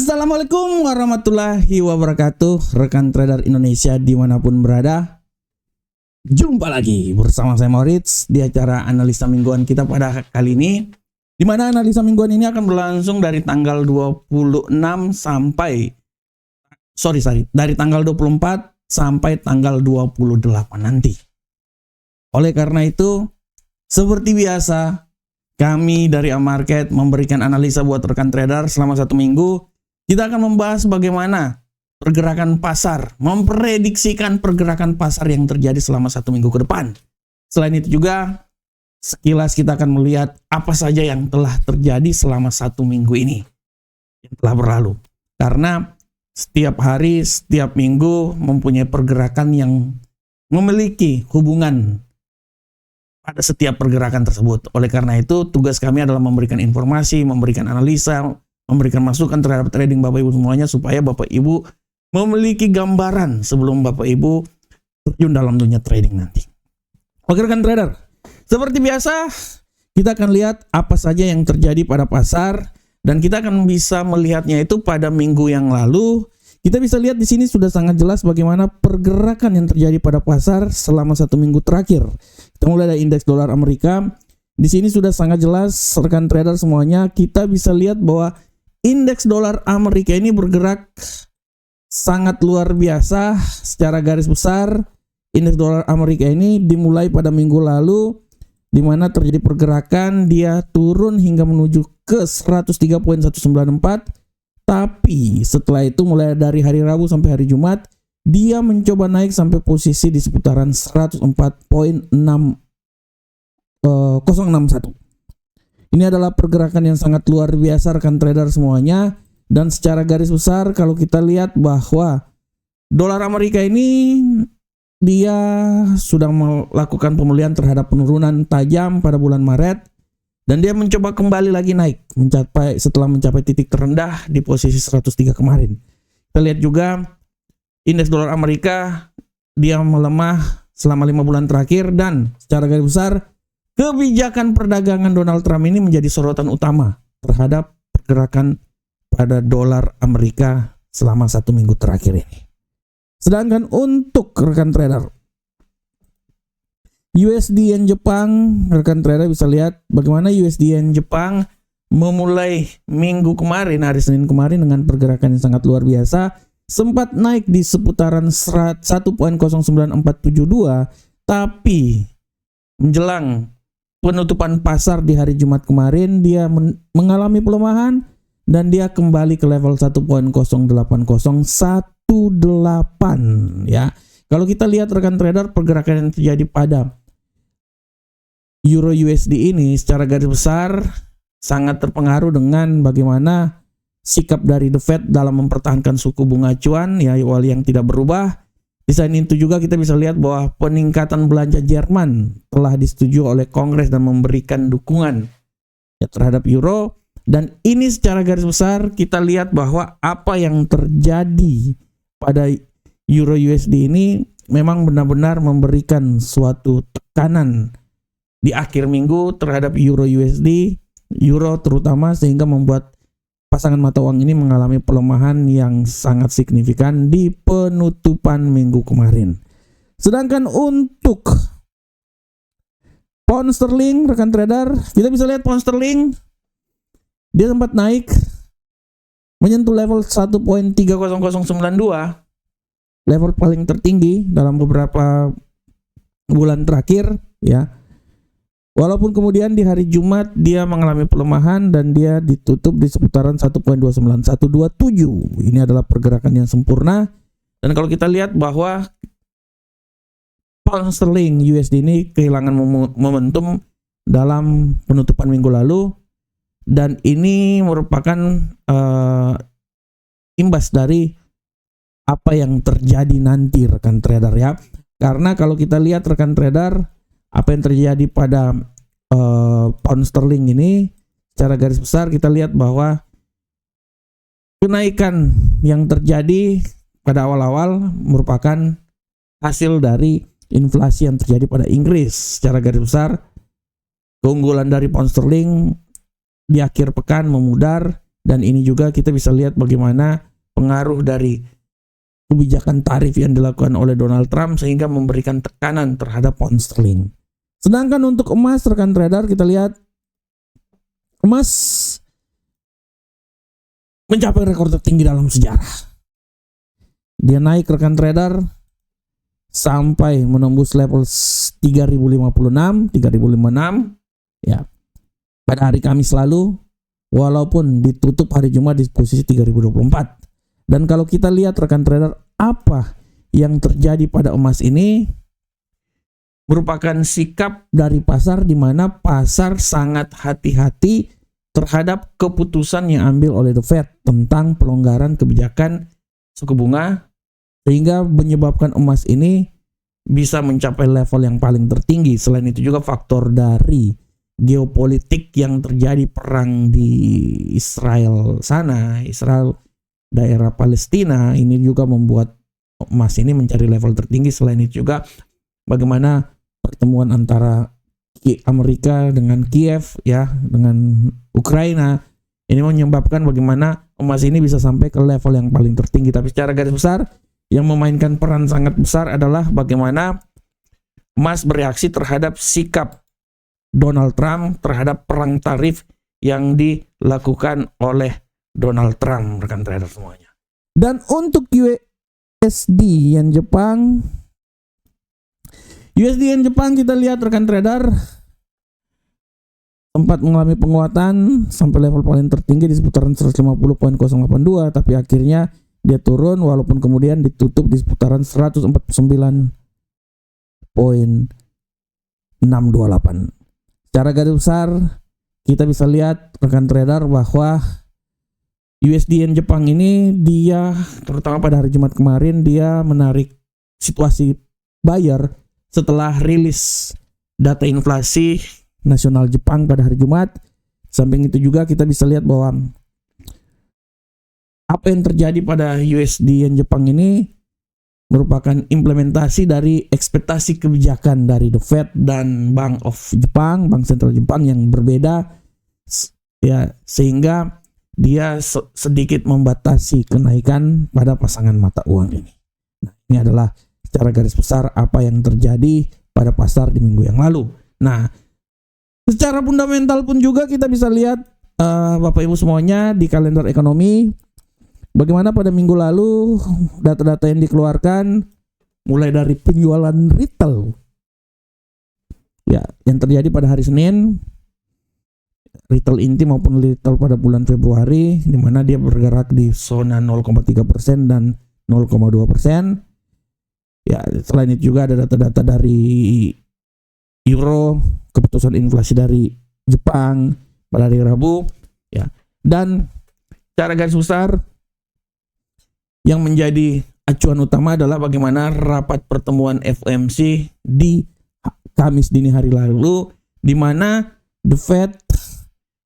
Assalamualaikum warahmatullahi wabarakatuh, rekan trader Indonesia dimanapun berada. Jumpa lagi bersama saya Moritz di acara analisa mingguan kita pada kali ini, di mana analisa mingguan ini akan berlangsung dari tanggal 26 sampai dari tanggal 24 sampai tanggal 28 nanti. Oleh karena itu, seperti biasa, kami dari Amarket memberikan analisa buat rekan trader selama 1 minggu. Kita akan membahas bagaimana pergerakan pasar, memprediksikan pergerakan pasar yang terjadi selama 1 minggu ke depan. Selain itu juga, sekilas kita akan melihat apa saja yang telah terjadi selama 1 minggu ini yang telah berlalu. Karena setiap hari, setiap minggu mempunyai pergerakan yang memiliki hubungan pada setiap pergerakan tersebut. Oleh karena itu, tugas kami adalah memberikan informasi, memberikan analisa, memberikan masukan terhadap trading Bapak Ibu semuanya, supaya Bapak Ibu memiliki gambaran sebelum Bapak Ibu terjun dalam dunia trading nanti. Oke rekan trader, seperti biasa kita akan lihat apa saja yang terjadi pada pasar, dan kita akan bisa melihatnya itu pada minggu yang lalu. Kita bisa lihat di sini sudah sangat jelas bagaimana pergerakan yang terjadi pada pasar selama 1 minggu terakhir. Kita mulai dari indeks dolar Amerika. Di sini sudah sangat jelas rekan trader semuanya, kita bisa lihat bahwa indeks dolar Amerika ini bergerak sangat luar biasa secara garis besar. Indeks dolar Amerika ini dimulai pada minggu lalu, di mana terjadi pergerakan, dia turun hingga menuju ke 103.194. Tapi setelah itu mulai dari hari Rabu sampai hari Jumat, dia mencoba naik sampai posisi di seputaran 104.061. Ini adalah pergerakan yang sangat luar biasa rekan trader semuanya. Dan secara garis besar kalau kita lihat bahwa dolar Amerika ini dia sudah melakukan pemulihan terhadap penurunan tajam pada bulan Maret, dan dia mencoba kembali lagi naik setelah mencapai titik terendah di posisi 103 kemarin. Kita lihat juga indeks dolar Amerika dia melemah selama 5 bulan terakhir, dan secara garis besar kebijakan perdagangan Donald Trump ini menjadi sorotan utama terhadap pergerakan pada dolar Amerika selama 1 minggu terakhir ini. Sedangkan untuk rekan trader USD Yen Jepang, rekan trader bisa lihat bagaimana USD Yen Jepang memulai minggu kemarin, hari Senin kemarin, dengan pergerakan yang sangat luar biasa. Sempat naik di seputaran 1.09472, tapi menjelang penutupan pasar di hari Jumat kemarin, dia mengalami pelemahan dan dia kembali ke level 1.08018 ya. Kalau kita lihat rekan trader, pergerakan yang terjadi pada Euro USD ini secara garis besar sangat terpengaruh dengan bagaimana sikap dari The Fed dalam mempertahankan suku bunga acuan ya, yang tidak berubah. Di sini itu juga kita bisa lihat bahwa peningkatan belanja Jerman telah disetujui oleh Kongres dan memberikan dukungan ya terhadap euro. Dan ini secara garis besar kita lihat bahwa apa yang terjadi pada Euro USD ini memang benar-benar memberikan suatu tekanan di akhir minggu terhadap Euro USD, euro terutama, sehingga membuat pasangan mata uang ini mengalami pelemahan yang sangat signifikan di penutupan minggu kemarin. Sedangkan untuk pound sterling rekan trader, kita bisa lihat pound sterling dia sempat naik menyentuh level 1.30092, level paling tertinggi dalam beberapa bulan terakhir ya. Walaupun kemudian di hari Jumat dia mengalami pelemahan dan dia ditutup di seputaran 1.29127. Ini adalah pergerakan yang sempurna. Dan kalau kita lihat bahwa pound sterling USD ini kehilangan momentum dalam penutupan minggu lalu, dan ini merupakan imbas dari apa yang terjadi nanti rekan trader ya. Karena kalau kita lihat rekan trader, apa yang terjadi pada pound sterling ini secara garis besar kita lihat bahwa kenaikan yang terjadi pada awal-awal merupakan hasil dari inflasi yang terjadi pada Inggris. Secara garis besar keunggulan dari pound sterling di akhir pekan memudar Dan ini juga kita bisa lihat bagaimana pengaruh dari kebijakan tarif yang dilakukan oleh Donald Trump sehingga memberikan tekanan terhadap pound sterling. Sedangkan untuk emas, rekan trader, kita lihat emas mencapai rekor tertinggi dalam sejarah. Dia naik, rekan trader, sampai menembus level 3056 ya. Pada hari Kamis lalu, walaupun ditutup hari Jumat di posisi 3024. Dan kalau kita lihat, rekan trader, apa yang terjadi pada emas ini merupakan sikap dari pasar, di mana pasar sangat hati-hati terhadap keputusan yang ambil oleh The Fed tentang pelonggaran kebijakan suku bunga, sehingga menyebabkan emas ini bisa mencapai level yang paling tertinggi. Selain itu juga faktor dari geopolitik yang terjadi, perang di Israel sana, Israel daerah Palestina, ini juga membuat emas ini mencari level tertinggi. Selain itu juga bagaimana pertemuan antara Amerika dengan Kiev, ya, dengan Ukraina, ini menyebabkan bagaimana emas ini bisa sampai ke level yang paling tertinggi. Tapi secara garis besar, yang memainkan peran sangat besar adalah bagaimana emas bereaksi terhadap sikap Donald Trump terhadap perang tarif yang dilakukan oleh Donald Trump, rekan trader semuanya. Dan untuk USD yen Jepang, kita lihat, rekan trader, sempat mengalami penguatan sampai level paling tertinggi di seputaran 150.082, tapi akhirnya dia turun walaupun kemudian ditutup di seputaran 149.628. Secara garis besar kita bisa lihat, rekan trader, bahwa USD yen Jepang ini, dia terutama pada hari Jumat kemarin, dia menarik situasi buyer setelah rilis data inflasi nasional Jepang pada hari Jumat. Samping itu juga kita bisa lihat bahwa apa yang terjadi pada USD yen Jepang ini merupakan implementasi dari ekspektasi kebijakan dari The Fed dan Bank of Jepang, Bank Sentral Jepang, yang berbeda, ya, sehingga dia sedikit membatasi kenaikan pada pasangan mata uang ini. Nah, ini adalah secara garis besar apa yang terjadi pada pasar di minggu yang lalu. Nah, secara fundamental pun juga kita bisa lihat, Bapak Ibu semuanya, di kalender ekonomi, bagaimana pada minggu lalu data-data yang dikeluarkan mulai dari penjualan retail, ya, yang terjadi pada hari Senin, retail inti maupun retail pada bulan Februari, di mana dia bergerak di zona 0,3% dan 0,2%. Ya, selain itu juga ada data-data dari euro, keputusan inflasi dari Jepang pada hari Rabu, ya. Dan secara garis besar yang menjadi acuan utama adalah bagaimana rapat pertemuan FOMC di Kamis dini hari lalu, di mana The Fed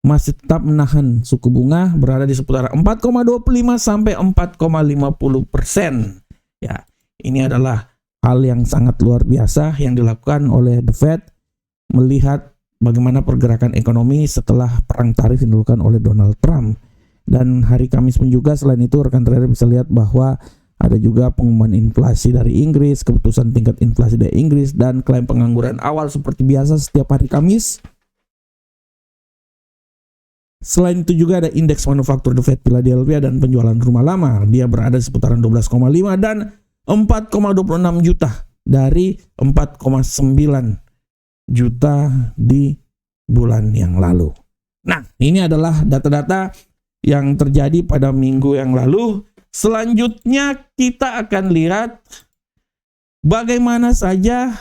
masih tetap menahan suku bunga berada di seputar 4,25 sampai 4,50%. Ya, ini adalah hal yang sangat luar biasa yang dilakukan oleh The Fed melihat bagaimana pergerakan ekonomi setelah perang tarif yang dilakukan oleh Donald Trump. Dan hari Kamis pun juga, selain itu, rekan trader bisa lihat bahwa ada juga pengumuman inflasi dari Inggris, keputusan tingkat inflasi dari Inggris, dan klaim pengangguran awal seperti biasa setiap hari Kamis. Selain itu juga ada indeks manufaktur The Fed Philadelphia dan penjualan rumah lama. Dia berada di seputaran 12,5 dan 4,26 juta dari 4,9 juta di bulan yang lalu. Nah, ini adalah data-data yang terjadi pada minggu yang lalu. Selanjutnya kita akan lihat bagaimana saja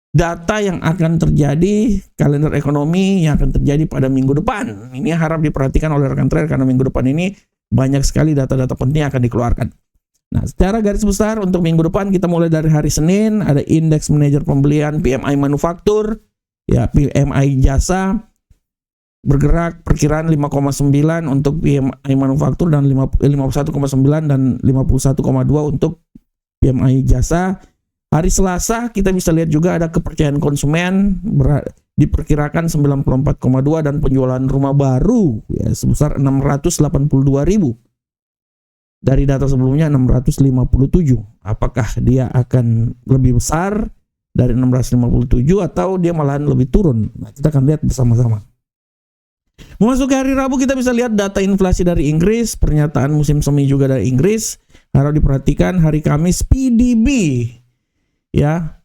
data yang akan terjadi, kalender ekonomi yang akan terjadi pada minggu depan. Ini harap diperhatikan oleh rekan trader karena minggu depan ini banyak sekali data-data penting yang akan dikeluarkan. Nah, secara garis besar untuk minggu depan kita mulai dari hari Senin, ada indeks manajer pembelian, PMI manufaktur, ya, PMI jasa bergerak perkiraan 5,9 untuk PMI manufaktur dan 51,9 dan 51,2 untuk PMI jasa. Hari Selasa kita bisa lihat juga ada kepercayaan konsumen diperkirakan 94,2 dan penjualan rumah baru ya sebesar 682.000. Dari data sebelumnya 657. Apakah dia akan lebih besar dari 657 atau dia malahan lebih turun? Nah, kita akan lihat bersama-sama. Memasuki hari Rabu kita bisa lihat data inflasi dari Inggris, pernyataan musim semi juga dari Inggris. Harus diperhatikan hari Kamis PDB ya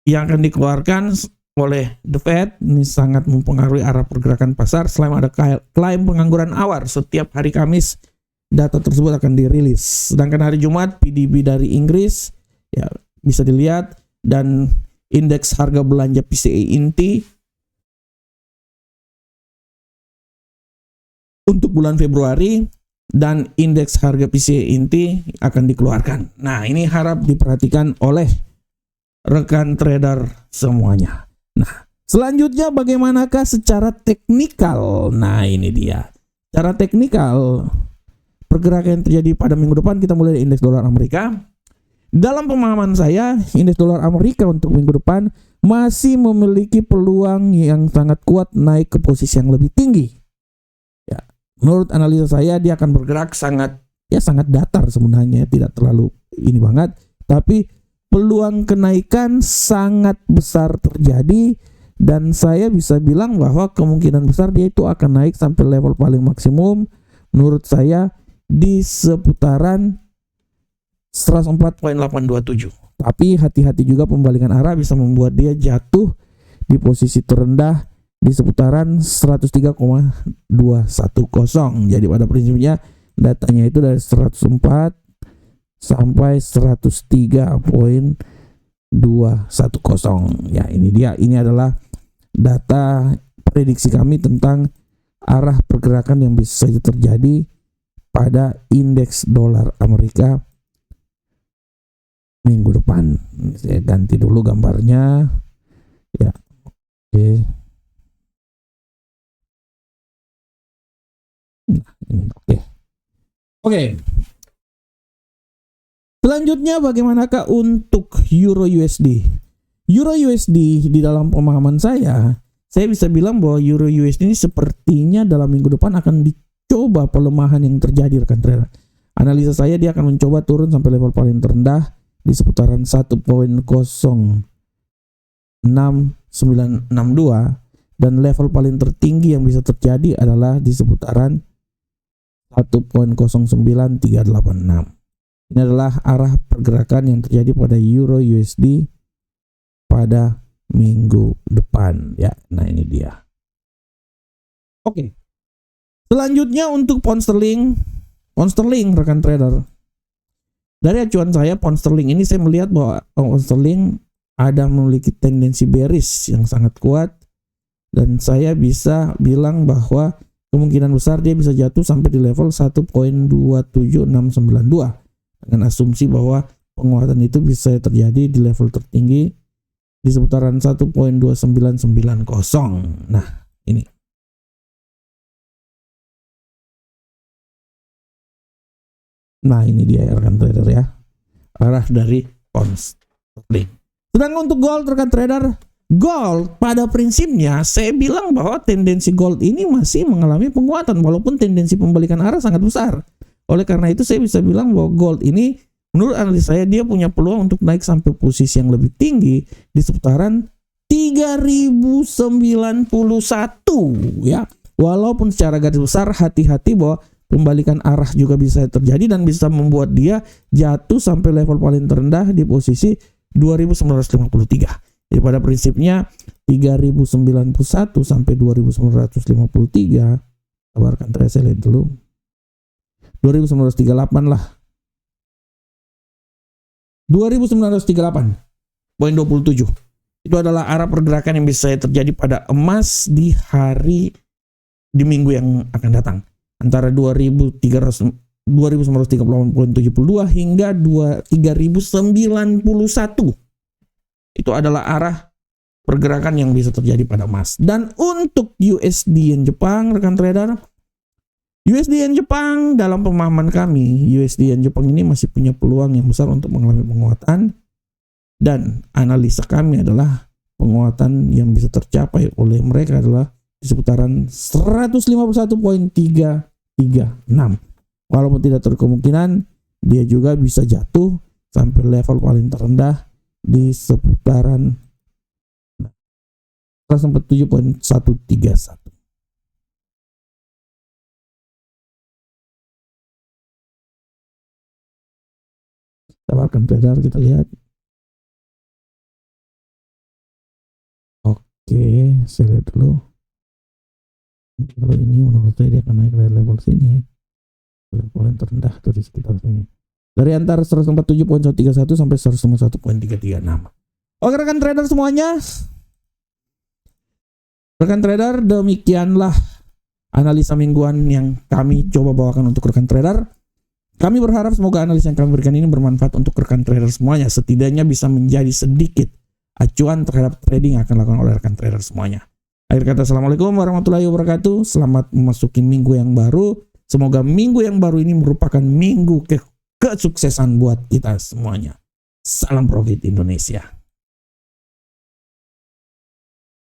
yang akan dikeluarkan oleh The Fed. Ini sangat mempengaruhi arah pergerakan pasar. Selain ada klaim pengangguran awal setiap hari Kamis, data tersebut akan dirilis. Sedangkan hari Jumat PDB dari Inggris ya bisa dilihat, dan indeks harga belanja PCE inti untuk bulan Februari dan indeks harga PCE inti akan dikeluarkan. Nah, ini harap diperhatikan oleh rekan trader semuanya. Nah, selanjutnya bagaimanakah secara teknikal? Nah, ini dia. Secara teknikal pergerakan yang terjadi pada minggu depan, kita mulai dari indeks dolar Amerika. Dalam pemahaman saya, indeks dolar Amerika untuk minggu depan masih memiliki peluang yang sangat kuat naik ke posisi yang lebih tinggi. Ya, menurut analisa saya dia akan bergerak sangat datar sebenarnya, tidak terlalu ini banget, tapi peluang kenaikan sangat besar terjadi, dan saya bisa bilang bahwa kemungkinan besar dia itu akan naik sampai level paling maksimum menurut saya di seputaran 104.827. Tapi hati-hati juga, pembalikan arah bisa membuat dia jatuh di posisi terendah di seputaran 103,210. Jadi pada prinsipnya datanya itu dari 104 sampai 103.210. Ya, ini dia. Ini adalah data prediksi kami tentang arah pergerakan yang bisa saja terjadi pada indeks dolar Amerika minggu depan. Saya ganti dulu gambarnya. Ya, oke. Nah, ini oke. Oke. Selanjutnya bagaimanakah untuk Euro USD? Euro USD di dalam pemahaman saya bisa bilang bahwa Euro USD ini sepertinya dalam minggu depan akan dicoba pelemahan yang terjadi, rekan trader. Analisa saya dia akan mencoba turun sampai level paling terendah di seputaran 1.0962, dan level paling tertinggi yang bisa terjadi adalah di seputaran 1.09386. Ini adalah arah pergerakan yang terjadi pada Euro USD pada minggu depan ya. Nah, ini dia. Oke. Selanjutnya untuk pound sterling rekan trader. Dari acuan saya, pound sterling ini saya melihat bahwa pound sterling ada memiliki tendensi bearish yang sangat kuat, dan saya bisa bilang bahwa kemungkinan besar dia bisa jatuh sampai di level 1.27692 dengan asumsi bahwa penguatan itu bisa terjadi di level tertinggi di seputaran 1.2990. Nah, ini. Nah, ini dia rekan trader ya, arah dari pound sterling. Sedangkan untuk gold rekan trader, gold pada prinsipnya saya bilang bahwa tendensi gold ini masih mengalami penguatan walaupun tendensi pembalikan arah sangat besar. Oleh karena itu saya bisa bilang bahwa gold ini menurut analis saya dia punya peluang untuk naik sampai posisi yang lebih tinggi di seputaran 3091 ya. Walaupun secara garis besar hati-hati bahwa pembalikan arah juga bisa terjadi dan bisa membuat dia jatuh sampai level paling terendah di posisi 2953. Jadi pada prinsipnya 3091 sampai 2953, kabarkan saya lihat dulu. 2938 lah. 2938.27. Itu adalah arah pergerakan yang bisa terjadi pada emas di minggu yang akan datang. Antara 2938.72 hingga 3091. Itu adalah arah pergerakan yang bisa terjadi pada emas. Dan untuk USD yen Jepang, rekan trader, USD yen Jepang dalam pemahaman kami, USD yen Jepang ini masih punya peluang yang besar untuk mengalami penguatan, dan analisa kami adalah penguatan yang bisa tercapai oleh mereka adalah di seputaran 151.336. Walaupun tidak terkemungkinan dia juga bisa jatuh sampai level paling terendah di seputaran 147.131. Tawarkan trader, kita lihat. Oke, saya lihat dulu. Kalau ini menurut saya dia akan naik dari level sini. Level yang terendah tuh di sekitar sini. Dari antara 147.131 sampai 151.336. Oke rekan trader semuanya. Rekan trader, demikianlah analisa mingguan yang kami coba bawakan untuk rekan trader. Kami berharap semoga analisa yang kami berikan ini bermanfaat untuk rekan trader semuanya. Setidaknya bisa menjadi sedikit acuan terhadap trading yang akan dilakukan oleh rekan trader semuanya. Akhir kata, assalamualaikum warahmatullahi wabarakatuh. Selamat memasuki minggu yang baru. Semoga minggu yang baru ini merupakan minggu kesuksesan buat kita semuanya. Salam profit Indonesia.